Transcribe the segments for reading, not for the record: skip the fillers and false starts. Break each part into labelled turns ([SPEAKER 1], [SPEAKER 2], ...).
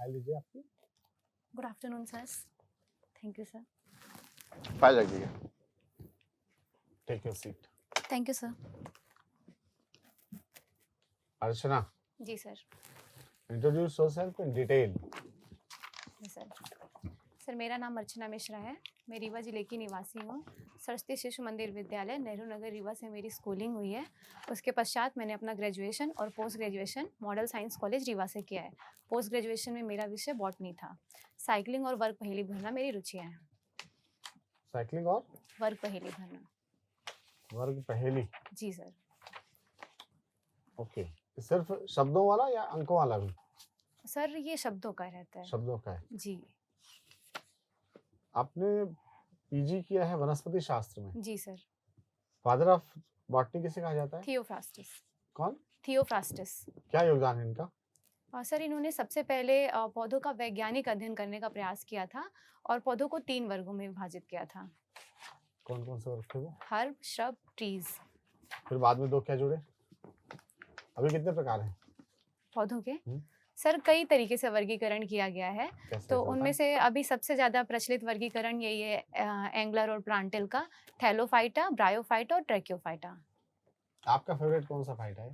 [SPEAKER 1] File लीजिए आपकी।
[SPEAKER 2] Good afternoon sir. Thank you sir.
[SPEAKER 1] File रखिए। Take your seat.
[SPEAKER 2] Thank you sir.
[SPEAKER 1] Archana,
[SPEAKER 2] जी sir.
[SPEAKER 1] Introduce yourself in detail.
[SPEAKER 2] जी sir. Sir मेरा नाम अर्चना मिश्रा है। मैं रीवा जिले की निवासी हूँ। सरस्वती शिशु मंदिर विद्यालय नेहरू नगर रीवा से मेरी स्कूलिंग हुई है। उसके पश्चात मैंने अपना ग्रेजुएशन और post graduation model science college Rewa से किया है। पोस्ट ग्रेजुएशन में मेरा विषय बॉटनी था। साइकिलिंग और वर्ग पहेली भरना मेरी रुचियाँ हैं।
[SPEAKER 1] साइकिलिंग और
[SPEAKER 2] वर्ग पहेली भरना।
[SPEAKER 1] वर्ग पहेली।
[SPEAKER 2] जी सर।
[SPEAKER 1] ओके, सिर्फ शब्दों वाला या अंकों वाला भी?
[SPEAKER 2] सर ये शब्दों का रहता है।
[SPEAKER 1] शब्दों का है।
[SPEAKER 2] जी।
[SPEAKER 1] आपने पीजी किया है वनस्पति शास्त्र में।
[SPEAKER 2] जी सर।
[SPEAKER 1] फादर ऑफ बॉटनी किसे कहा जाता है?
[SPEAKER 2] थियोफ्रास्टिस।
[SPEAKER 1] कौन?
[SPEAKER 2] थियोफ्रास्टिस।
[SPEAKER 1] क्या योगदान है इनका?
[SPEAKER 2] सर इन्होंने सबसे पहले पौधों का वैज्ञानिक अध्ययन करने का प्रयास किया था और पौधों को 3 वर्गों में विभाजित किया था।
[SPEAKER 1] कौन कौन से वर्ग थे वो?
[SPEAKER 2] Herb, shrub, trees.
[SPEAKER 1] फिर बाद में 2 क्या जुड़े? अभी कितने प्रकार हैं
[SPEAKER 2] पौधों के सर कई तरीके से वर्गीकरण किया गया है। तो उनमें से अभी सबसे ज्यादा प्रचलित वर्गीकरण यही है एंगलर और प्लांटिल का, थैलोफाइटा, ब्रायोफाइटा और ट्रैकियोफाइटा।
[SPEAKER 1] आपका फेवरेट कौन सा फाइटा है?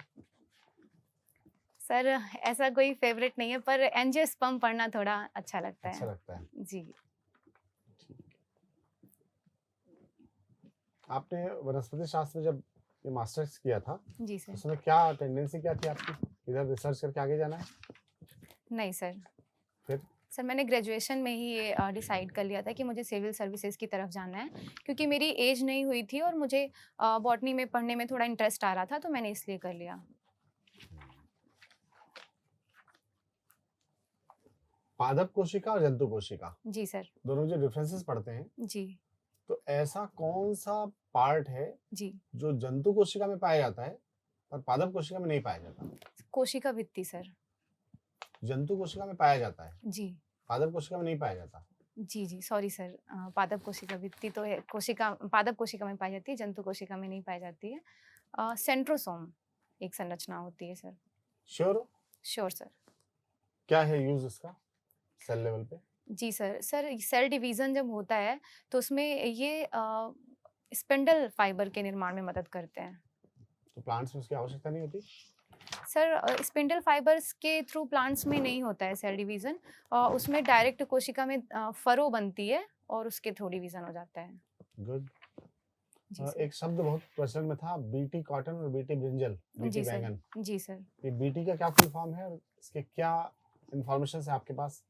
[SPEAKER 2] सर ऐसा कोई फेवरेट नहीं है, पर एंजियोस्पर्म पढ़ना थोड़ा अच्छा लगता
[SPEAKER 1] अच्छा
[SPEAKER 2] है।
[SPEAKER 1] लगता है
[SPEAKER 2] जी।
[SPEAKER 1] आपने वनस्पति शास्त्र में जब ये मास्टर्स किया था
[SPEAKER 2] जी सर।
[SPEAKER 1] उसमें क्या टेंडेंसी क्या थी आपकी? इधर रिसर्च करके आगे जाना है?
[SPEAKER 2] नहीं सर।
[SPEAKER 1] फिर?
[SPEAKER 2] सर मैंने ग्रेजुएशन में ही ये डिसाइड कर लिया था कि मुझे सिविल सर्विसेज की तरफ जाना है, क्योंकि मेरी एज नहीं हुई थी और मुझे बॉटनी में पढ़ने में थोड़ा इंटरेस्ट आ रहा था, तो मैंने इसलिए कर लिया।
[SPEAKER 1] पादप कोशिका और जंतु कोशिका,
[SPEAKER 2] जी सर।
[SPEAKER 1] दोनों जो डिफरेंसेस पढ़ते हैं,
[SPEAKER 2] जी।
[SPEAKER 1] तो ऐसा कौन सा पार्ट है
[SPEAKER 2] जी।
[SPEAKER 1] जो जंतु कोशिका में पाया जाता है पर पादप कोशिका में नहीं पाया जाता?
[SPEAKER 2] कोशिका भित्ति सर।
[SPEAKER 1] जंतु कोशिका में पाया जाता है,
[SPEAKER 2] जी।
[SPEAKER 1] पादप कोशिका में नहीं पाया जाता।
[SPEAKER 2] जी जी सॉरी सर। पादप कोशिका भित्ति तो है, कोशिका पादप कोशिका में पाई जाती है, जंतु कोशिका में नहीं पाई जाती है। सेंट्रोसोम एक संरचना होती है सर।
[SPEAKER 1] श्योर हो?
[SPEAKER 2] Sure sir.
[SPEAKER 1] क्या है यूज इसका सेल लेवल पे?
[SPEAKER 2] जी सर। सर सेल डिवीजन जब होता है तो उसमें ये स्पिंडल फाइबर के निर्माण में मदद करते हैं।
[SPEAKER 1] तो प्लांट्स में उसकी आवश्यकता नहीं होती?
[SPEAKER 2] सर स्पिंडल फाइबर्स के थ्रू प्लांट्स में नहीं होता है सेल डिवीजन, उसमें डायरेक्ट कोशिका में फरो बनती है और उसके थ्रू डिवीजन हो जाता है।
[SPEAKER 1] गुड।
[SPEAKER 2] जी सर।
[SPEAKER 1] एक शब्द बहुत प्रचलन में था, बीटी कॉटन और बीटी ब्रिंजल, बीटी
[SPEAKER 2] जी सर।
[SPEAKER 1] बैंगन।
[SPEAKER 2] जी सर।
[SPEAKER 1] ये बीटी का क्या फुल फॉर्म है और इसके क्या इंफॉर्मेशन है आपके पास?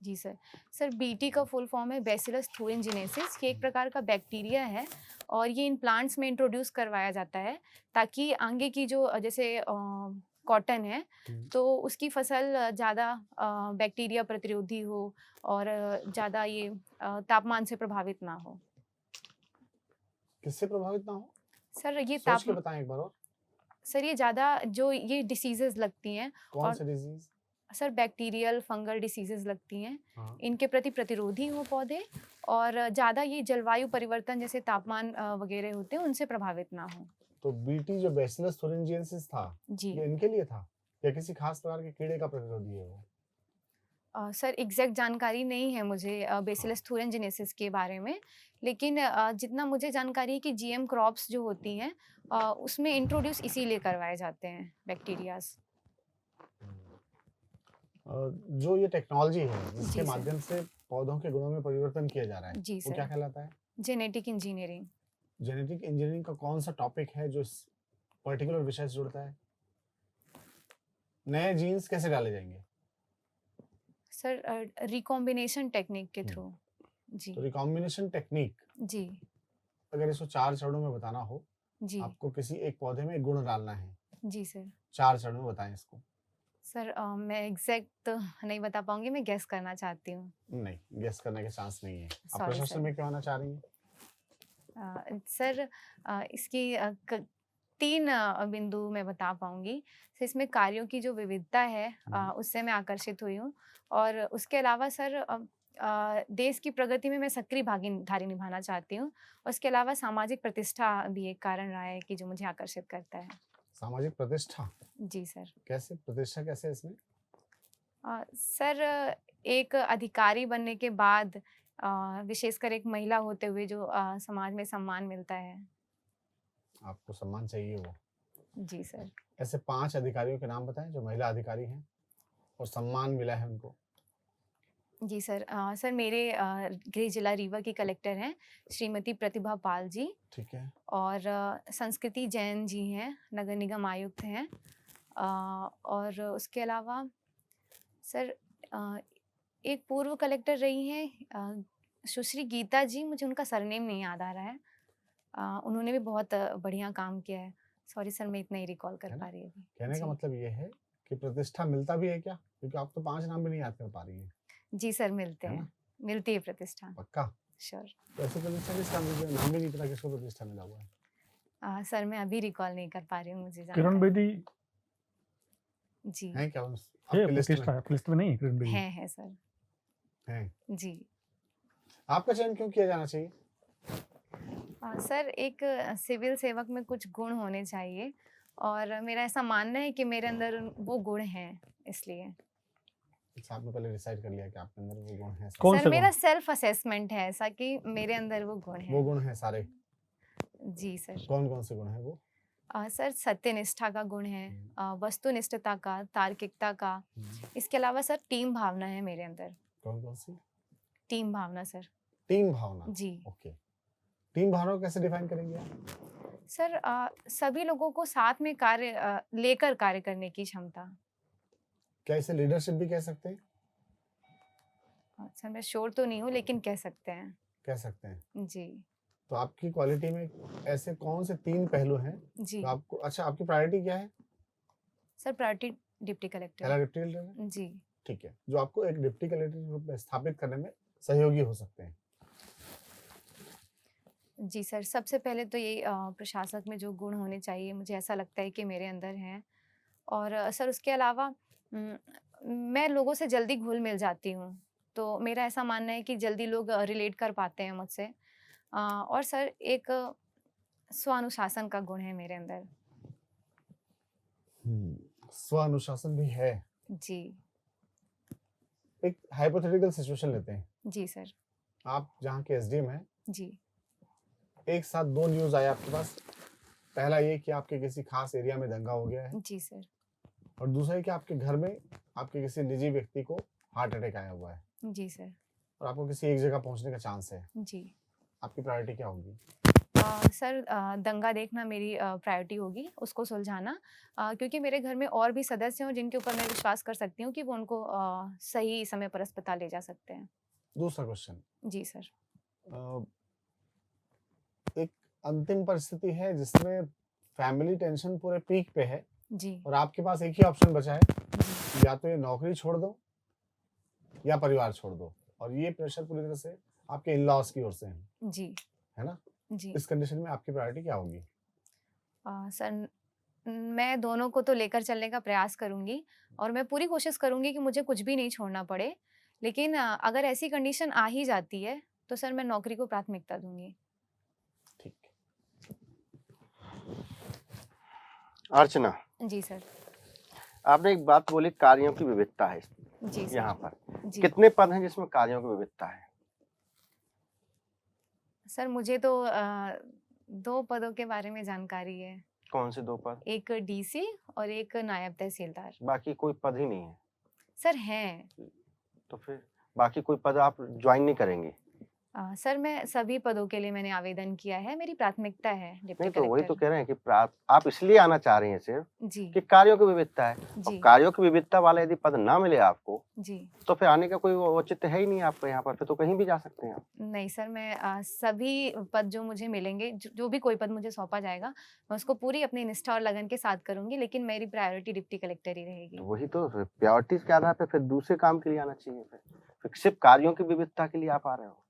[SPEAKER 2] जी सर। सर बीटी का फुल फॉर्म है बैसिलस thuringiensis। ये एक प्रकार का बैक्टीरिया है और ये इन प्लांट्स में इंट्रोड्यूस करवाया जाता है ताकि आगे की जो जैसे कॉटन है तो उसकी फसल ज़्यादा बैक्टीरिया प्रतिरोधी हो और ज़्यादा ये तापमान से प्रभावित ना हो।
[SPEAKER 1] किससे प्रभावित ना हो?
[SPEAKER 2] सर ये
[SPEAKER 1] सोच के बताएं एक बार और।
[SPEAKER 2] सर ये ज़्यादा जो ये डिसीजेज लगती हैं।
[SPEAKER 1] कौन से disease?
[SPEAKER 2] Sir bacterial fungal diseases लगती हैं।
[SPEAKER 1] हाँ।
[SPEAKER 2] इनके प्रति प्रतिरोधी हो पौधे और ज़्यादा ये जलवायु परिवर्तन जैसे तापमान वगैरह होते हैं उनसे प्रभावित ना हो।
[SPEAKER 1] तो बीटी जो बैसिलस thuringiensis था,
[SPEAKER 2] जी।
[SPEAKER 1] ये इनके लिए था या किसी खास प्रकार के कीड़े का प्रतिरोधी है वो?
[SPEAKER 2] सर एग्जैक्ट जानकारी नहीं है मुझे बैसिलस thuringiensis के बारे में, लेकिन जितना मुझे जानकारी है कि जीएम क्रॉप्स जो होती हैं उसमें इंट्रोड्यूस इसीलिए करवाए जाते हैं बैक्टीरियाज।
[SPEAKER 1] जो ये टेक्नोलॉजी है जिसके
[SPEAKER 2] जी सर।
[SPEAKER 1] माध्यम से पौधों के गुणों में परिवर्तन किया जा रहा है,
[SPEAKER 2] जी
[SPEAKER 1] वो
[SPEAKER 2] सर।
[SPEAKER 1] क्या कहलाता है?
[SPEAKER 2] Genetic engineering.
[SPEAKER 1] जेनेटिक इंजीनियरिंग का कौन सा टॉपिक है जो इस पर्टिकुलर विषय से जुड़ता है? नए जीन्स कैसे डाले जाएंगे?
[SPEAKER 2] सर रिकॉम्बिनेशन टेक्निक के थ्रू। जी।
[SPEAKER 1] तो रिकॉम्बिनेशन टेक्निक,
[SPEAKER 2] जी।
[SPEAKER 1] अगर इसको 4 चरणों में बताना हो,
[SPEAKER 2] जी।
[SPEAKER 1] आपको किसी एक पौधे में एक गुण डालना है,
[SPEAKER 2] जी सर।
[SPEAKER 1] 4 चरणों में बताएं इसको।
[SPEAKER 2] सर मैं एग्जैक्ट तो नहीं बता पाऊंगी, मैं गेस करना चाहती हूँ।
[SPEAKER 1] नहीं, गेस करने के चांस नहीं है। आप
[SPEAKER 2] सॉरी
[SPEAKER 1] प्रश्न
[SPEAKER 2] सर।
[SPEAKER 1] में क्या होना चाह रही हैं?
[SPEAKER 2] सर इसकी 3 बिंदु मैं बता पाऊंगी। सर इसमें कार्यों की जो विविधता है उससे मैं आकर्षित हुई हूँ और उसके अलावा सर देश की प्रगति में मैं सक्रिय भागीदारी निभाना चाहती हूँ। उसके अलावा सामाजिक प्रतिष्ठा भी एक कारण रहा है कि जो मुझे आकर्षित करता है।
[SPEAKER 1] सामाजिक प्रतिष्ठा?
[SPEAKER 2] जी सर।
[SPEAKER 1] कैसे प्रतिष्ठा, कैसे इसमें?
[SPEAKER 2] सर एक अधिकारी बनने के बाद विशेषकर एक महिला होते हुए जो समाज में सम्मान मिलता है।
[SPEAKER 1] आपको सम्मान चाहिए वो।
[SPEAKER 2] जी सर।
[SPEAKER 1] ऐसे 5 अधिकारियों के नाम बताएं जो महिला अधिकारी हैं और सम्मान मिला है उनको।
[SPEAKER 2] जी सर। सर मेरे गृह जिला रीवा की कलेक्टर हैं श्रीमती प्रतिभा पाल जी,
[SPEAKER 1] ठीक है।
[SPEAKER 2] और संस्कृति जैन जी हैं, नगर निगम आयुक्त हैं। और उसके अलावा सर एक पूर्व कलेक्टर रही हैं सुश्री गीता जी, मुझे उनका सरनेम नहीं याद आ रहा है। उन्होंने भी बहुत बढ़िया काम किया है। सॉरी सर, मैं इतना ही रिकॉल कर
[SPEAKER 1] है ना?
[SPEAKER 2] पा रही अभी।
[SPEAKER 1] कहने का
[SPEAKER 2] जी।
[SPEAKER 1] मतलब ये है कि प्रतिष्ठा मिलता भी है क्या? क्योंकि आप तो 5 नाम भी नहीं याद कर पा रही हैं,
[SPEAKER 2] जी सर, मिलते
[SPEAKER 1] है
[SPEAKER 2] हैं।
[SPEAKER 1] ना?
[SPEAKER 2] मिलती है प्रतिष्ठा।
[SPEAKER 1] पक्का?
[SPEAKER 2] श्योर।
[SPEAKER 1] तो ऐसी प्रतिष्ठा किसका मुझे नाम भी नहीं पता किसको प्रतिष्ठा मिला हुआ है।
[SPEAKER 2] सर मैं अभी रिकॉल नहीं कर पा रही हूँ, मुझे
[SPEAKER 3] किरण
[SPEAKER 2] जानकारी।
[SPEAKER 3] बेदी
[SPEAKER 2] जी।
[SPEAKER 1] है क्या
[SPEAKER 3] है
[SPEAKER 1] आपकी लिस्ट में?
[SPEAKER 3] प्रतिष्ठा, आपकी लिस्ट में नहीं है किरण बेदी?
[SPEAKER 2] है सर।
[SPEAKER 1] है।
[SPEAKER 2] जी।
[SPEAKER 1] आपका चयन क्यों किया जाना चाहिए?
[SPEAKER 2] सर एक सिविल सेवक में कुछ गुण होने चाहिए, और मेरा ऐसा मानना है कि मेरे अंदर वो गुण हैं, इसलिए।
[SPEAKER 1] अच्छा, आपने पहले डिसाइड कर लिया कि आपके अंदर वो गुण है।
[SPEAKER 3] कौन
[SPEAKER 2] सर
[SPEAKER 3] से
[SPEAKER 2] मेरा
[SPEAKER 3] गुण?
[SPEAKER 2] सेल्फ असेसमेंट है ऐसा कि मेरे अंदर वो गुण
[SPEAKER 1] वो
[SPEAKER 2] हैं।
[SPEAKER 1] गुण है सारे।
[SPEAKER 2] जी सर।
[SPEAKER 1] कौन-कौन से गुण हैं वो?
[SPEAKER 2] सर सत्यनिष्ठा का गुण है, वस्तुनिष्ठता का, तार्किकता का।
[SPEAKER 1] हम्म,
[SPEAKER 2] इसके अलावा सर टीम भावना है मेरे अंदर।
[SPEAKER 1] कौन-कौन सी?
[SPEAKER 2] टीम भावना सर।
[SPEAKER 1] टीम भावना।
[SPEAKER 2] जी।
[SPEAKER 1] ओके। टीम भावना को कैसे डिफाइन करेंगे आप?
[SPEAKER 2] सर सभी लोगों को साथ में लेकर कार्य करने की क्षमता।
[SPEAKER 1] क्या इसे लीडरशिप भी कह सकते हैं?
[SPEAKER 2] सर मैं श्योर तो नहीं हूँ, लेकिन कह सकते हैं।
[SPEAKER 1] कह सकते हैं।
[SPEAKER 2] जी।
[SPEAKER 1] तो आपकी क्वालिटी में ऐसे कौन से 3 पहलू हैं
[SPEAKER 2] जी
[SPEAKER 1] जो आपको अच्छा आपकी प्रायोरिटी क्या है?
[SPEAKER 2] सर, प्रायोरिटी डिप्टी
[SPEAKER 1] पहला
[SPEAKER 2] कलेक्टर।
[SPEAKER 1] डिप्टी कलेक्टर है?
[SPEAKER 2] जी।
[SPEAKER 1] ठीक है। जो आपको एक डिप्टी कलेक्टर के रूप में स्थापित करने में सहयोगी हो सकते हैं।
[SPEAKER 2] जी सर, सबसे पहले तो ये प्रशासक में जो गुण होने चाहिए, मुझे ऐसा लगता है कि मेरे अंदर हैं। और सर उसके अलावा मैं लोगों से जल्दी घुल-मिल जाती हूँ, तो मेरा ऐसा मानना है कि जल्दी लोग रिलेट कर पाते हैं मुझसे। और सर एक स्वानुशासन का गुण है मेरे अंदर।
[SPEAKER 1] स्व अनुशासन भी है।
[SPEAKER 2] जी।
[SPEAKER 1] एक हाइपोथेटिकल सिचुएशन लेते हैं।
[SPEAKER 2] जी सर।
[SPEAKER 1] आप जहाँ के एसडीएम हैं,
[SPEAKER 2] जी।
[SPEAKER 1] एक साथ 2 न्यूज़ आए आपके पास। पहला ये कि आपके किसी खास एरिया में दंगा हो गया है,
[SPEAKER 2] जी सर।
[SPEAKER 1] और दूसरा ये कि आपके घर में आपके किसी निजी व्यक्ति को हार्ट अटैक आया हुआ है
[SPEAKER 2] जी सर।
[SPEAKER 1] और आपको किसी एक जगह पहुंचने का चांस है।
[SPEAKER 2] जी।
[SPEAKER 1] आपकी प्रायोरिटी क्या होगी?
[SPEAKER 2] सर दंगा देखना मेरी प्रायोरिटी होगी, उसको सुलझाना। क्योंकि मेरे घर में और भी सदस्य हैं जिनके ऊपर मैं विश्वास कर सकती हूँ कि वो उनको सही समय पर अस्पताल ले जा सकते हैं।
[SPEAKER 1] दूसरा क्वेश्चन,
[SPEAKER 2] जी सर।
[SPEAKER 1] एक अंतिम परिस्थिति है जिसमें फैमिली टेंशन पूरे पीक पे है
[SPEAKER 2] जी।
[SPEAKER 1] और आपके पास एक ही ऑप्शन बचा है,
[SPEAKER 2] जी।
[SPEAKER 1] या तो ये नौकरी छोड़ दो या परिवार छोड़ दो, और ये प्रेशर पूरी तरह से आपके इन लॉज की ओर से है
[SPEAKER 2] जी।
[SPEAKER 1] ना?
[SPEAKER 2] जी।
[SPEAKER 1] इस कंडीशन में आपकी प्रायोरिटी क्या होगी?
[SPEAKER 2] सर मैं दोनों को तो लेकर चलने का प्रयास करूँगी, और मैं पूरी कोशिश करूँगी कि मुझे कुछ भी नहीं छोड़ना पड़े। लेकिन अगर ऐसी कंडीशन आ ही जाती है, तो सर मैं नौकरी को प्राथमिकता दूँगी।
[SPEAKER 1] ठीक।
[SPEAKER 4] अर्चना,
[SPEAKER 2] जी सर।
[SPEAKER 4] आपने एक बात बोली, कार्यों की विविधता है
[SPEAKER 2] जी सर।
[SPEAKER 4] यहाँ पर।
[SPEAKER 2] जी।
[SPEAKER 4] कितने पद हैं जिसमें कार्यों की विविधता है?
[SPEAKER 2] सर मुझे तो 2 पदों के बारे में जानकारी है।
[SPEAKER 4] कौन से 2 पद?
[SPEAKER 2] एक डीसी और एक नायब तहसीलदार।
[SPEAKER 4] बाकी कोई पद ही नहीं है।
[SPEAKER 2] सर हैं।
[SPEAKER 4] तो फिर बाकी कोई पद आप ज्वाइन नहीं करेंगे?
[SPEAKER 2] सर मैं सभी पदों के लिए मैंने आवेदन किया है, मेरी प्राथमिकता है डिप्टी
[SPEAKER 4] नहीं, तो वही तो
[SPEAKER 2] कलेक्टर।
[SPEAKER 4] कह रहे हैं कि आप इसलिए आना चाह रही हैं सिर्फ
[SPEAKER 2] जी।
[SPEAKER 4] कि कार्यों की विविधता है। और
[SPEAKER 2] जी।
[SPEAKER 4] कार्यों की विविधता वाला यदि पद ना मिले आपको,
[SPEAKER 2] जी।
[SPEAKER 4] तो फिर आने का कोई औचित्य है ही नहीं आपको यहाँ पर, फिर तो कहीं भी जा सकते हैं आप।
[SPEAKER 2] नहीं सर, मैं सभी पद जो मुझे मिलेंगे, जो भी कोई पद मुझे सौंपा जाएगा, मैं उसको पूरी अपनी निष्ठा और लगन के साथ करूँगी, लेकिन मेरी प्रायोरिटी डिप्टी कलेक्टर ही रहेगी।
[SPEAKER 4] तो वही तो प्रायोरिटीज के आधार पे फिर दूसरे काम के लिए आना चाहिए। फिर सिर्फ कार्यों की विविधता के लिए आप आ रहे हो?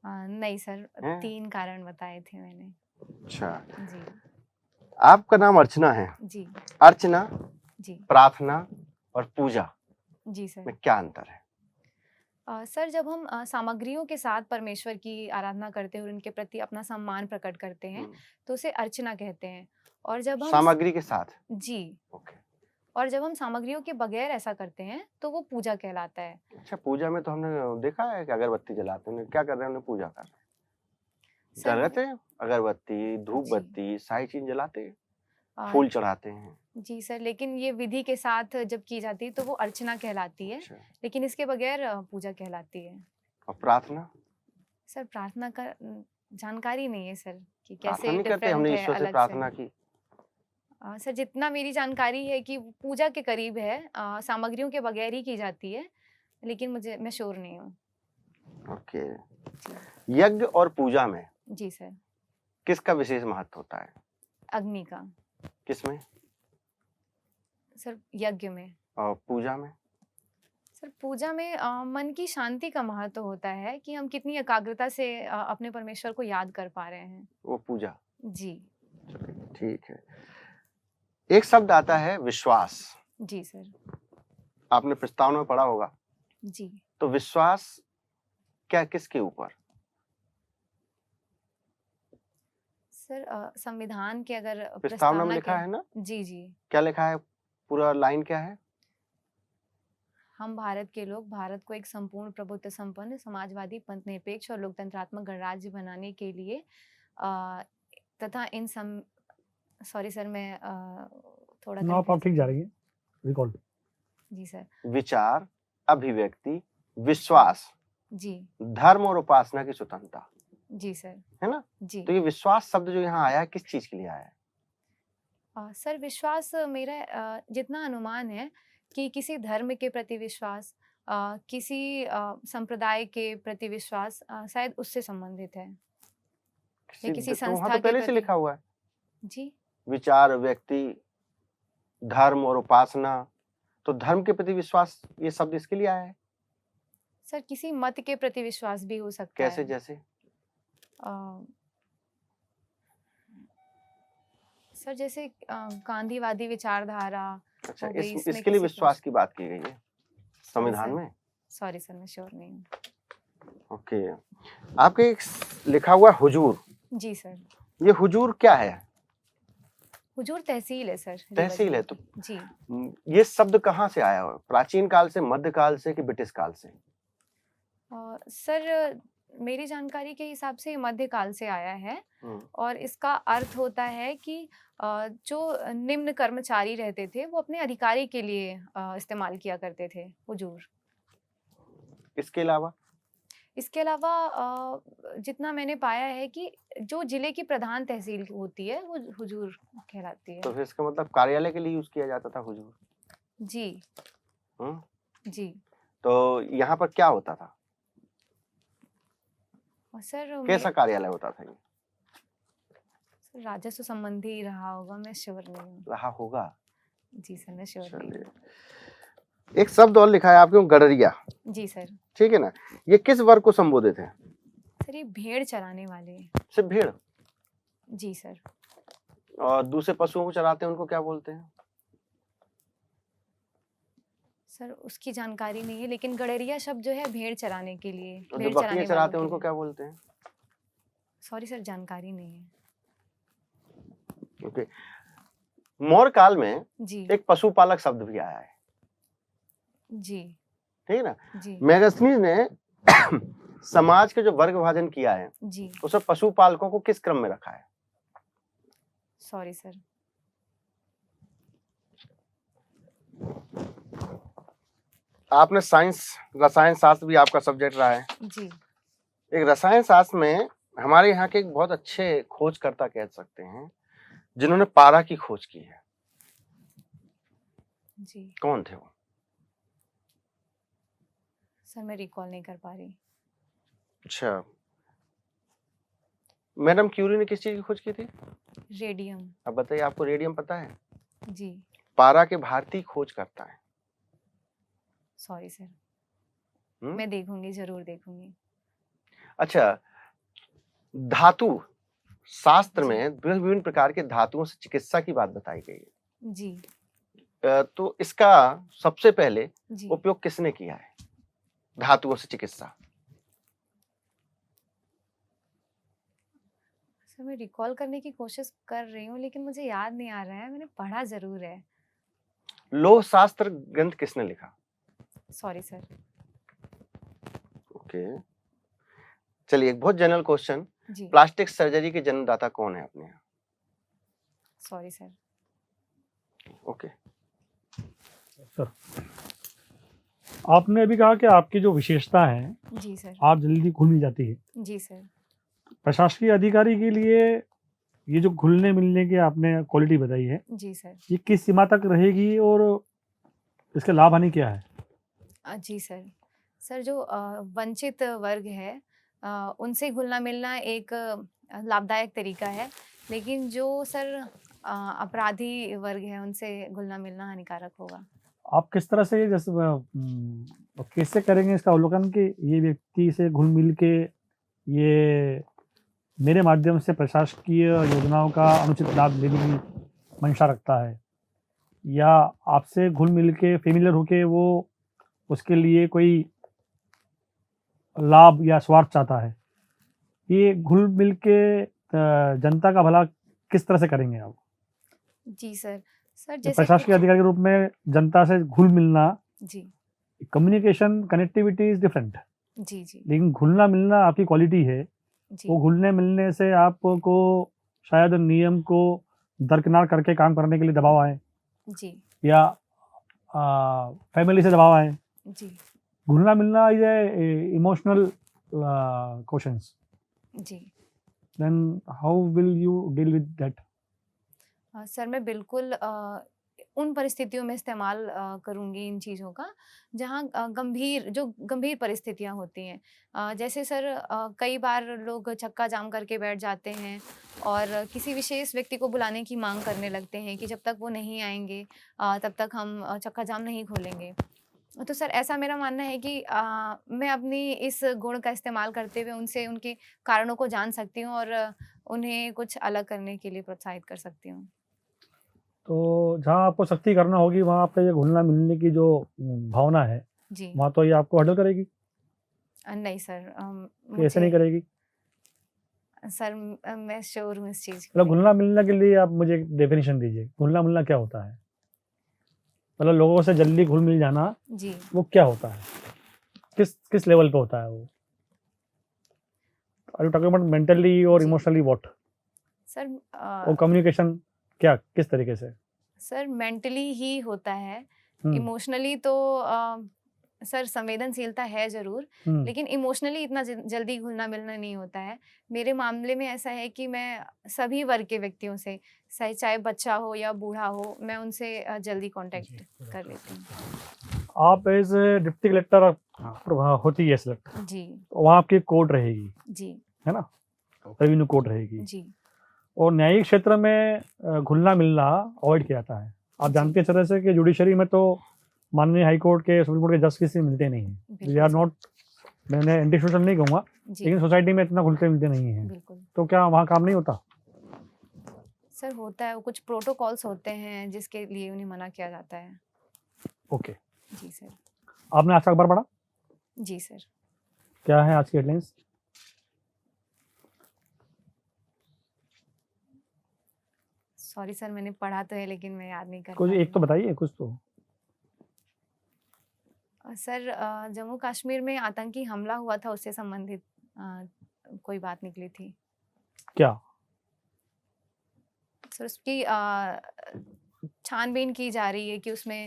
[SPEAKER 2] नहीं सर,
[SPEAKER 4] हैं?
[SPEAKER 2] 3 कारण बताए थे मैंने।
[SPEAKER 4] अच्छा,
[SPEAKER 2] जी।
[SPEAKER 4] आपका नाम अर्चना है।
[SPEAKER 2] जी।
[SPEAKER 4] अर्चना,
[SPEAKER 2] जी।
[SPEAKER 4] प्रार्थना और पूजा
[SPEAKER 2] जी सर।
[SPEAKER 4] में क्या अंतर है?
[SPEAKER 2] सर जब हम सामग्रियों के साथ परमेश्वर की आराधना करते हैं और उनके प्रति अपना सम्मान प्रकट करते हैं, तो उसे अर्चना कहते हैं। और जब हम
[SPEAKER 4] सामग्री के साथ?
[SPEAKER 2] जी।
[SPEAKER 4] ओके।
[SPEAKER 2] और जब हम सामग्रियों के बगैर ऐसा करते हैं तो वो पूजा कहलाता है।
[SPEAKER 4] अच्छा, पूजा में तो हमने देखा है कि अगरबत्ती जलाते हैं, उन्हें क्या कर रहे हैं, उन्हें पूजा कर रहे हैं।
[SPEAKER 2] सर
[SPEAKER 4] जलाते हैं अगरबत्ती, धूप
[SPEAKER 2] जी
[SPEAKER 4] बत्ती, सारी चीज जलाते हैं,
[SPEAKER 2] आ,
[SPEAKER 4] फूल चढ़ाते हैं।
[SPEAKER 2] जी सर, लेकिन ये विधि के साथ जब की जाती है तो वो अर्चना कहलाती है,
[SPEAKER 4] अच्छा,
[SPEAKER 2] लेकिन इसके बगैर पूजा कहलाती है।
[SPEAKER 4] और प्रार्थना?
[SPEAKER 2] सर प्रार्थना का जानकारी नहीं है सर कि
[SPEAKER 4] प्रार्थना
[SPEAKER 2] कैसे
[SPEAKER 4] नहीं करते,
[SPEAKER 2] डिफरेंट
[SPEAKER 4] हमने
[SPEAKER 2] है
[SPEAKER 4] ईश्वर से
[SPEAKER 2] अलग से।
[SPEAKER 4] प्रार्थना की।
[SPEAKER 2] सर जितना मेरी जानकारी है कि वो पूजा के करीब है, सामग्रियों के बगैर ही की जाती है, लेकिन मैं श्योर नहीं हूँ।
[SPEAKER 4] ओके।
[SPEAKER 2] जी
[SPEAKER 4] यज्ञ और पूजा में
[SPEAKER 2] जी सर।
[SPEAKER 4] किसका विशेष महत्व होता है?
[SPEAKER 2] अग्नि का।
[SPEAKER 4] किसमें?
[SPEAKER 2] सर यज्ञ में।
[SPEAKER 4] और पूजा में?
[SPEAKER 2] सर पूजा में मन की शांति का महत्व होता है कि हम कितनी एकाग्रता से अपने परमेश्वर को याद कर पा रहे हैं।
[SPEAKER 4] वो पूजा।
[SPEAKER 2] जी
[SPEAKER 4] चलिए, ठीक है। एक शब्द आता है विश्वास,
[SPEAKER 2] जी सर।
[SPEAKER 4] आपने प्रस्तावना में पढ़ा होगा।
[SPEAKER 2] जी
[SPEAKER 4] तो विश्वास क्या किसके ऊपर?
[SPEAKER 2] सर संविधान के अगर
[SPEAKER 4] प्रस्तावना में
[SPEAKER 2] प्रस्तावना
[SPEAKER 4] लिखा
[SPEAKER 2] के।
[SPEAKER 4] है ना?
[SPEAKER 2] जी जी।
[SPEAKER 4] क्या लिखा है? पूरा लाइन क्या है?
[SPEAKER 2] हम भारत के लोग भारत को एक संपूर्ण प्रभुत्व संपन्न समाजवादी पंथ निरपेक्ष और लोकतंत्रात्मक गणराज्य बनाने के लिए तथा इन सम सॉरी सर मैं थोड़ा
[SPEAKER 1] ना आप ठीक जा रही है रिकॉल।
[SPEAKER 2] जी सर।
[SPEAKER 4] विचार, अभिव्यक्ति, विश्वास,
[SPEAKER 2] जी
[SPEAKER 4] धर्म और उपासना की स्वतंत्रता,
[SPEAKER 2] जी सर।
[SPEAKER 4] है ना?
[SPEAKER 2] जी
[SPEAKER 4] तो ये विश्वास शब्द जो यहाँ आया है किस चीज के लिए आया है?
[SPEAKER 2] सर विश्वास मेरा जितना अनुमान है कि किसी धर्म के प्रति विश्वास, किसी संप्रदाय के प्रति विश्वास, शायद उससे संबंधित है या किसी
[SPEAKER 4] तो वहां
[SPEAKER 2] संस्था
[SPEAKER 4] तो
[SPEAKER 2] के
[SPEAKER 4] पहले से
[SPEAKER 2] प्रति।
[SPEAKER 4] लिखा हुआ है
[SPEAKER 2] जी
[SPEAKER 4] विचार, व्यक्ति, धर्म और उपासना। तो धर्म के प्रति विश्वास ये शब्द इसके लिए आया है।
[SPEAKER 2] सर किसी मत के प्रति विश्वास भी हो सकता
[SPEAKER 4] कैसे?
[SPEAKER 2] है।
[SPEAKER 4] जैसे
[SPEAKER 2] सर जैसे गांधीवादी विचारधारा
[SPEAKER 4] अच्छा,
[SPEAKER 2] हो गई, इसमें
[SPEAKER 4] इसके लिए
[SPEAKER 2] किसी
[SPEAKER 4] विश्वास की बात की गई है संविधान
[SPEAKER 2] सर
[SPEAKER 4] में।
[SPEAKER 2] सॉरी सर मैं श्योर नहीं हूँ।
[SPEAKER 4] ओके। आपके एक लिखा हुआ है हुजूर।
[SPEAKER 2] जी सर।
[SPEAKER 4] ये हुजूर क्या है?
[SPEAKER 2] हुजूर तहसील है सर।
[SPEAKER 4] तहसील है। तो
[SPEAKER 2] जी
[SPEAKER 4] ये शब्द कहाँ से आया हो? प्राचीन काल से, मध्य काल से कि ब्रिटिश काल से?
[SPEAKER 2] सर मेरी जानकारी के हिसाब से ये मध्यकाल से आया है और इसका अर्थ होता है कि जो निम्न कर्मचारी रहते थे वो अपने अधिकारी के लिए इस्तेमाल किया करते थे हुजूर।
[SPEAKER 4] इसके अलावा?
[SPEAKER 2] इसके अलावा जितना मैंने पाया है कि जो जिले की प्रधान तहसील होती है वो हुजूर कहलाती है।
[SPEAKER 4] तो फिर इसका मतलब कार्यालय के लिए यूज किया जाता था हुजूर।
[SPEAKER 2] जी जी।
[SPEAKER 4] तो यहाँ पर क्या होता था?
[SPEAKER 2] और सर
[SPEAKER 4] कैसा कार्यालय होता था ये?
[SPEAKER 2] सर राजस्व संबंधी रहा होगा, मैं श्योर नहीं हूँ।
[SPEAKER 4] रहा होगा।
[SPEAKER 2] जी सर मैं श्योर नहीं हूँ।
[SPEAKER 4] एक शब्द और लिखा है आपके गडरिया।
[SPEAKER 2] जी सर।
[SPEAKER 4] ठीक है ना? ये किस वर्ग को संबोधित है?
[SPEAKER 2] सर ये भेड़ चराने वाले।
[SPEAKER 4] सिर्फ भेड़?
[SPEAKER 2] जी सर।
[SPEAKER 4] और दूसरे पशुओं को चराते हैं उनको क्या बोलते हैं?
[SPEAKER 2] सर उसकी जानकारी नहीं है, लेकिन गडरिया शब्द जो है भेड़ चराने के लिए,
[SPEAKER 4] और जो
[SPEAKER 2] भेड़
[SPEAKER 4] बकरियां
[SPEAKER 2] चराने
[SPEAKER 4] चराते
[SPEAKER 2] वालों
[SPEAKER 4] हैं
[SPEAKER 2] के
[SPEAKER 4] उनको
[SPEAKER 2] लिए।
[SPEAKER 4] क्या बोलते हैं?
[SPEAKER 2] सॉरी सर जानकारी नहीं है।
[SPEAKER 4] ओके। मौर्य काल में
[SPEAKER 2] जी
[SPEAKER 4] एक पशुपालक शब्द भी आया है।
[SPEAKER 2] जी
[SPEAKER 4] ठीक है ना?
[SPEAKER 2] जी
[SPEAKER 4] मैगस्थनीज ने समाज के जो वर्ग विभाजन किया है
[SPEAKER 2] जी।
[SPEAKER 4] उसमें पशुपालकों को किस क्रम में रखा है?
[SPEAKER 2] Sorry sir.
[SPEAKER 4] आपने साइंस, रसायन शास्त्र भी आपका सब्जेक्ट रहा है।
[SPEAKER 2] जी
[SPEAKER 4] एक रसायन शास्त्र में हमारे यहाँ के एक बहुत अच्छे खोजकर्ता कह सकते हैं जिन्होंने पारा की खोज की है।
[SPEAKER 2] जी।
[SPEAKER 4] कौन थे वो?
[SPEAKER 2] सर मैं रिकॉल नहीं कर पा रही।
[SPEAKER 4] अच्छा, मैडम क्यूरी ने किस चीज की खोज की थी?
[SPEAKER 2] रेडियम।
[SPEAKER 4] अब बताइए, आपको रेडियम पता है?
[SPEAKER 2] जी
[SPEAKER 4] पारा के भारतीय खोज करता है।
[SPEAKER 2] Sorry sir. मैं देखूंगी, जरूर देखूंगी।
[SPEAKER 4] अच्छा, धातु शास्त्र
[SPEAKER 2] जी।
[SPEAKER 4] में विभिन्न प्रकार के धातुओं से चिकित्सा की बात बताई गई है।
[SPEAKER 2] जी
[SPEAKER 4] तो इसका सबसे पहले
[SPEAKER 2] जी।
[SPEAKER 4] उपयोग किसने किया है, धातुओं से चिकित्सा?
[SPEAKER 2] सर मैं रिकॉल करने की कोशिश कर रही हूँ लेकिन मुझे याद नहीं आ रहा है, मैंने पढ़ा जरूर है।
[SPEAKER 4] लोह शास्त्र ग्रंथ किसने लिखा?
[SPEAKER 2] Sorry sir.
[SPEAKER 4] ओके, चलिए एक बहुत जनरल क्वेश्चन,
[SPEAKER 2] जी
[SPEAKER 4] प्लास्टिक सर्जरी के जन्मदाता कौन है अपने यहाँ?
[SPEAKER 2] Sorry sir.
[SPEAKER 4] ओके,
[SPEAKER 3] सर आपने अभी कहा कि आपकी जो विशेषता है
[SPEAKER 2] जी सर।
[SPEAKER 3] आप जल्दी घुल मिल जाती है।
[SPEAKER 2] जी सर।
[SPEAKER 3] प्रशासकीय अधिकारी के लिए ये जो घुलने मिलने की आपने क्वालिटी बताई है,
[SPEAKER 2] जी सर।
[SPEAKER 3] ये किस सीमा तक रहेगी और इसके लाभ हानि क्या है?
[SPEAKER 2] जी सर। सर जो वंचित वर्ग है उनसे घुलना मिलना एक लाभदायक तरीका है, लेकिन जो सर अपराधी वर्ग है उनसे घुलना मिलना हानिकारक होगा।
[SPEAKER 3] आप किस तरह से जैसे कैसे करेंगे इसका अवलोकन कि ये व्यक्ति से घुल मिल के ये मेरे माध्यम से प्रशासकीय योजनाओं का अनुचित लाभ लेने की मंशा रखता है, या आपसे घुल मिल के फेमिलियर होके वो उसके लिए कोई लाभ या स्वार्थ चाहता है? ये घुल मिल के जनता का भला किस तरह से करेंगे आप?
[SPEAKER 2] जी सर। सर
[SPEAKER 3] ये
[SPEAKER 2] जैसे
[SPEAKER 3] प्रशासकीय
[SPEAKER 2] कुछ
[SPEAKER 3] अधिकारी के रूप में जनता से घुल मिलना,
[SPEAKER 2] जी
[SPEAKER 3] कम्युनिकेशन कनेक्टिविटी इज डिफरेंट,
[SPEAKER 2] जी जी
[SPEAKER 3] लेकिन घुलना मिलना आपकी क्वालिटी है।
[SPEAKER 2] जी
[SPEAKER 3] वो घुलने मिलने से आपको शायद नियम को दरकिनार करके काम करने के लिए दबाव आए,
[SPEAKER 2] जी
[SPEAKER 3] या फैमिली से दबाव आए।
[SPEAKER 2] जी
[SPEAKER 3] घुलना मिलना इज ए इमोशनल क्वेश्चंस,
[SPEAKER 2] जी।
[SPEAKER 3] Then how will you deal with that?
[SPEAKER 2] Sir मैं बिल्कुल उन परिस्थितियों में इस्तेमाल करूँगी इन चीज़ों का जहाँ गंभीर परिस्थितियाँ होती हैं। जैसे सर कई बार लोग चक्का जाम करके बैठ जाते हैं और किसी विशेष व्यक्ति को बुलाने की मांग करने लगते हैं कि जब तक वो नहीं आएंगे तब तक हम चक्का जाम नहीं खोलेंगे। तो सर ऐसा मेरा मानना है कि मैं अपनी इस गुण का इस्तेमाल करते हुए उनसे उनके कारणों को जान सकती हूँ और उन्हें कुछ अलग करने के लिए प्रोत्साहित कर सकती हूँ।
[SPEAKER 3] तो जहाँ आपको सख्ती करना होगी वहाँ आपका ये घुलना मिलने की जो भावना है,
[SPEAKER 2] जी
[SPEAKER 3] वहाँ तो ये आपको हर्डल करेगी
[SPEAKER 2] नहीं सर
[SPEAKER 3] कि ऐसे नहीं
[SPEAKER 2] मुझे
[SPEAKER 3] करेगी?
[SPEAKER 2] सर मैं श्योर हूँ इस चीज़ के
[SPEAKER 3] मतलब
[SPEAKER 2] लिए।
[SPEAKER 3] घुलना मिलना के लिए आप मुझे एक डेफिनेशन दीजिए, घुलना मिलना क्या होता है? मतलब लोगों से जल्दी घुल मिल जाना
[SPEAKER 2] जी
[SPEAKER 3] वो क्या होता है? किस लेवल पे होता है वो? Are you talking about mentally और
[SPEAKER 2] जी
[SPEAKER 3] इमोशनली व्हाट?
[SPEAKER 2] सर
[SPEAKER 3] और कम्युनिकेशन क्या किस तरीके से?
[SPEAKER 2] सर मेंटली ही होता है।
[SPEAKER 3] हम्म
[SPEAKER 2] इमोशनली तो सर संवेदनशीलता है ज़रूर,
[SPEAKER 3] हम्म
[SPEAKER 2] लेकिन इमोशनली इतना जल्दी घुलना मिलना नहीं होता है। मेरे मामले में ऐसा है कि मैं सभी वर्ग के व्यक्तियों से, चाहे बच्चा हो या बूढ़ा हो, मैं उनसे जल्दी कांटेक्ट कर लेती हूँ।
[SPEAKER 3] आप एज डिप्टी कलेक्टर होती है सिलेक्ट,
[SPEAKER 2] जी
[SPEAKER 3] तो वहाँ आपकी कोर्ट रहेगी,
[SPEAKER 2] जी
[SPEAKER 3] है ना? रेवेन्यू कोर्ट रहेगी,
[SPEAKER 2] जी
[SPEAKER 3] और न्यायिक क्षेत्र में घुलना मिलना अवॉइड किया जाता है। आप
[SPEAKER 2] जी
[SPEAKER 3] जानते हैं इस तरह से कि जुडिशरी में तो माननीय हाई कोर्ट के, सुप्रीम कोर्ट के जज किसी से मिलते नहीं हैं। दे
[SPEAKER 2] बिल्कुल
[SPEAKER 3] आर
[SPEAKER 2] सर।
[SPEAKER 3] नॉट, मैंने एंटी सोशल नहीं कहूँगा,
[SPEAKER 2] जी
[SPEAKER 3] लेकिन सोसाइटी में इतना घुलते मिलते नहीं हैं।
[SPEAKER 2] बिल्कुल
[SPEAKER 3] तो क्या वहाँ काम नहीं होता?
[SPEAKER 2] सर होता है, वो कुछ प्रोटोकॉल्स होते हैं जिसके लिए उन्हें मना किया जाता है।
[SPEAKER 3] ओके,
[SPEAKER 2] जी सर।
[SPEAKER 3] आपने आज का अखबार पढ़ा?
[SPEAKER 2] जी सर।
[SPEAKER 3] क्या है आज की हेडलाइंस?
[SPEAKER 2] सॉरी सर मैंने पढ़ा तो है लेकिन मैं याद नहीं कर
[SPEAKER 3] कुछ
[SPEAKER 2] पा रही
[SPEAKER 3] एक तो
[SPEAKER 2] हूँ।
[SPEAKER 3] बताइए कुछ तो।
[SPEAKER 2] सर जम्मू कश्मीर में आतंकी हमला हुआ था, उससे संबंधित कोई बात निकली थी।
[SPEAKER 3] क्या?
[SPEAKER 2] सर उसकी छानबीन की जा रही है कि उसमें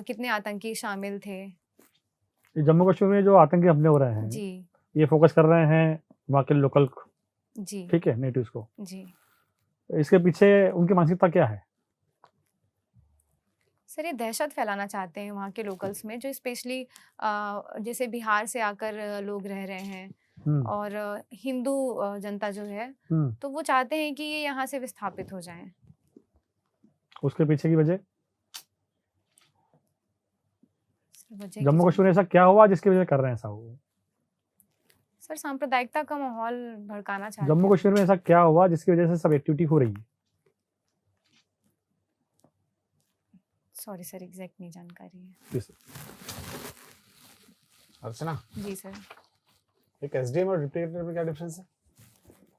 [SPEAKER 2] कितने आतंकी शामिल थे।
[SPEAKER 3] ये जम्मू कश्मीर में जो आतंकी हमले हो रहे हैं,
[SPEAKER 2] जी
[SPEAKER 3] ये फोकस कर रहे हैं वहाँ के लोकल,
[SPEAKER 2] जी
[SPEAKER 3] ठीक है, नेटिव्स को।
[SPEAKER 2] जी।
[SPEAKER 3] इसके पीछे उनकी मानसिकता क्या है?
[SPEAKER 2] सर ये दहशत फैलाना चाहते हैं वहाँ के लोकल्स में, जो स्पेशली जैसे बिहार से आकर लोग रह रहे हैं
[SPEAKER 3] हम्म
[SPEAKER 2] और हिंदू जनता जो है,
[SPEAKER 3] हम्म
[SPEAKER 2] तो वो चाहते हैं कि ये यहाँ से विस्थापित हो जाएं।
[SPEAKER 3] उसके पीछे की वजह?
[SPEAKER 2] वजह की
[SPEAKER 3] जम्मू कश्मीर में ऐसा क्या हुआ जिसकी वजह से कर रहे हैं ऐसा? वो
[SPEAKER 2] सर सांप्रदायिकता का माहौल भड़काना चाहते
[SPEAKER 3] जम्मू
[SPEAKER 2] हैं।
[SPEAKER 3] कश्मीर में ऐसा क्या हुआ जिसकी वजह से सब एक्टिविटी हो रही है?
[SPEAKER 2] सॉरी सर एग्जैक्ट नहीं जानकारी है।
[SPEAKER 3] किस-
[SPEAKER 1] अर्चना,
[SPEAKER 2] जी सर।
[SPEAKER 1] एक एसडीएम और डिप्टी कलेक्टर में क्या डिफरेंस है?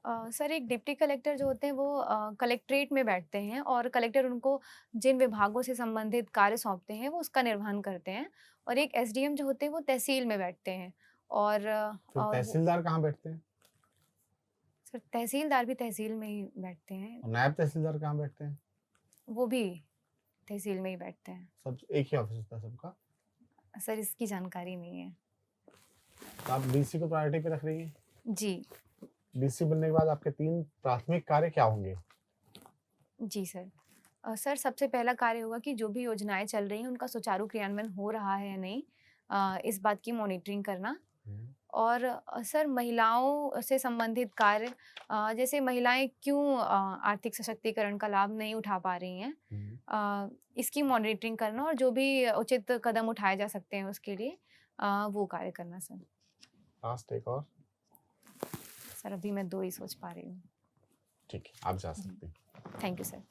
[SPEAKER 2] सर एक डिप्टी कलेक्टर जो होते हैं वो कलेक्ट्रेट में बैठते हैं और कलेक्टर उनको जिन विभागों से संबंधित कार्य सौंपते हैं वो उसका निर्वहन करते हैं। और एक एसडीएम जो होते हैं वो तहसील में बैठते हैं। और
[SPEAKER 1] फिर तहसीलदार कहाँ बैठते हैं
[SPEAKER 2] सर तहसीलदार भी तहसील में ही बैठते हैं,
[SPEAKER 1] और नायब तहसीलदार कहाँ बैठते हैं?
[SPEAKER 2] वो भी तहसील में ही बैठते हैं।
[SPEAKER 1] सब एक ही ऑफिस होता है सबका?
[SPEAKER 2] सर इसकी जानकारी नहीं है।
[SPEAKER 1] तो आप डीसी को प्रायोरिटी पे रख रही हैं?
[SPEAKER 2] जी
[SPEAKER 1] डीसी बनने के बाद आपके 3 प्राथमिक कार्य क्या होंगे?
[SPEAKER 2] जी सर। सर सबसे पहला कार्य होगा कि जो भी योजनाएं चल रही हैं उनका सुचारू क्रियान्वयन हो रहा है या नहीं, इस बात की मॉनिटरिंग करना। और सर महिलाओं से संबंधित कार्य, जैसे महिलाएं क्यों आर्थिक सशक्तिकरण का लाभ नहीं उठा पा रही हैं, इसकी मॉनिटरिंग करना और जो भी उचित कदम उठाए जा सकते हैं उसके लिए वो कार्य करना सर।
[SPEAKER 1] लास्ट एक और।
[SPEAKER 2] सर अभी मैं 2 ही सोच पा रही हूँ।
[SPEAKER 1] ठीक है, आप जा सकते हैं।
[SPEAKER 2] Thank you sir.